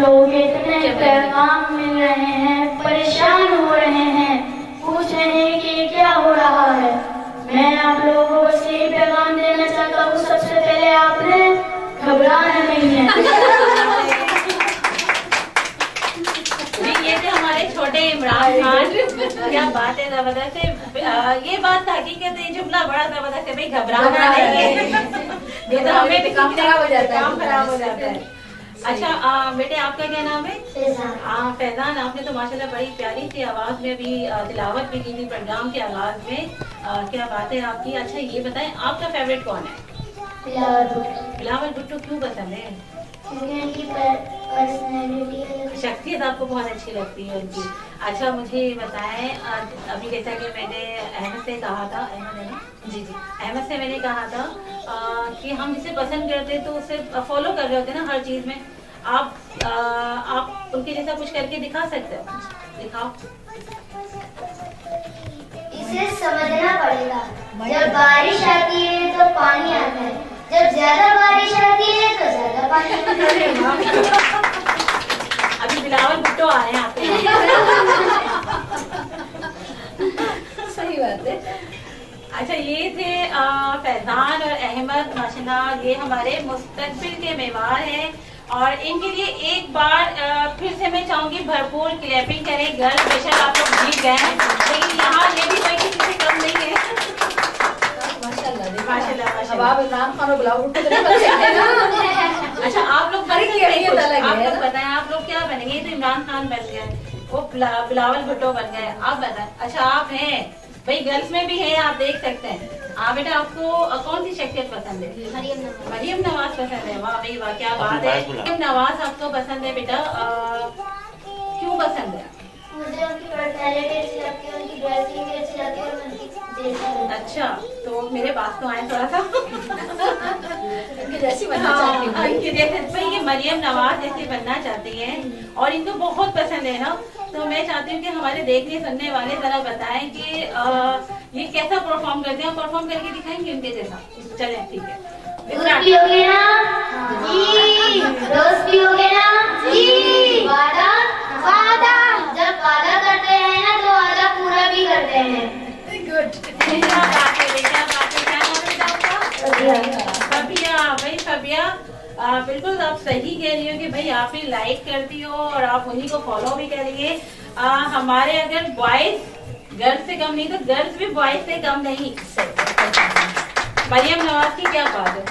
लोगों के इतने पैगाम मिल रहे हैं, परेशान हो रहे हैं, पूछ रहे हैं कि क्या हो रहा है। मैं आप लोगों को बस यही पैगाम देना चाहता हूँ, सबसे पहले आपने घबराना नहीं है। ये थे हमारे छोटे इमरान खान। क्या बात है, जबरदस्त है। ये बात हकीकत है, जुमला बड़ा जबरदस्त है भाई, घबराना नहीं है। ये तो हमें भी काम खराब हो जाता है। अच्छा बेटे, आपका क्या नाम है? फैजान। आपने तो माशाल्लाह बड़ी प्यारी सी आवाज में भी तिलावत भी की थी प्रोग्राम के आगाज में। क्या बात है आपकी। अच्छा ये बताएं, आपका फेवरेट कौन है? बिलावल भुट्टो। क्यों पसंद है? शख्सियत आपको बहुत अच्छी लगती है उनकी। अच्छा मुझे बताएं, अभी जैसा कि मैंने अहमद से कहा था, अहमद है ना? जी जी, अहमद से मैंने कहा था कि हम जिसे पसंद करते तो उसे फॉलो कर रहे होते ना हर चीज में। आप उनके जैसा कुछ करके दिखा सकते हो? दिखाओ। इसे समझना पड़ेगा, जब बारिश आती है तो पानी आता है, जब ज्यादा बारिश आती है तो ज्यादा पानी आता है। अभी बिलावल भुट्टो आए हैं आपके। सही बात है। अच्छा ये थे फैजान और अहमद। माशाल्लाह ये हमारे मुस्तकबिल के मेवार हैं और इनके लिए एक बार फिर से मैं चाहूंगी भरपूर क्लैपिंग करें। गर्ल बेशक आप लोग जीत गए हैं, लेकिन यहाँ ये भी कोई किसी से कम नहीं है। माशाल्लाह। अब आप इमरान खान और बिलावल भुट्टो तो नहीं बन सकते ना। अच्छा आप लोग बड़ी क्लियरियत अलग है। आप लोग बताएं, आप लोग क्या बनेंगे? ये तो इमरान खान बन गए, वो बिलावल भुट्टो बन गए। आप बताएं। अच्छा आप हैं भाई, गर्ल्स में भी है, आप देख सकते हैं। बेटा आपको कौन सी शख्सियत पसंद है? मरियम नवाज पसंद है। वाह भाई वाह, क्या बात है। मरियम नवाज आपको पसंद है बेटा, क्यों पसंद है? मुझे उनकी पर्सनैलिटी अच्छी लगती है, उनकी ड्रेसिंग भी अच्छी लगती है और उनकी जैसा। अच्छा तो मेरे पास तो आए थोड़ा सा। इनकी जैसी बनना चाहती हूँ। इनके जैसे भाई, ये मरियम नवाज जैसे बनना चाहती हैं और इनको बहुत पसंद है ना। तो मैं चाहती हूँ कि हमारे देखने सुनने वाले जरा बताएं कि ये कैसा परफॉर्म करते हैं। परफॉर्म करके दिखाएंगे उनके जैसा? चलें ठीक है। दोस्त भी हो गए ना जी, दोस्त भी हो गए ना जी, वादा वादा, जब वादा करते हैं ना तो वादा पूरा भी करते हैं। गुड। क्या बात है बेटा, बात है। क्या नाम है बेटा आपका? फबिया। भाई फबिया, बिल्कुल आप सही कह रही हो कि भाई आप भी लाइक करती हो और आप उन्हीं को फॉलो भी करेंगे। हमारे अगर बॉयज गर्ल्स से कम नहीं तो गर्ल्स भी बॉयज से कम नहीं। मरियम नवाज की क्या बात है।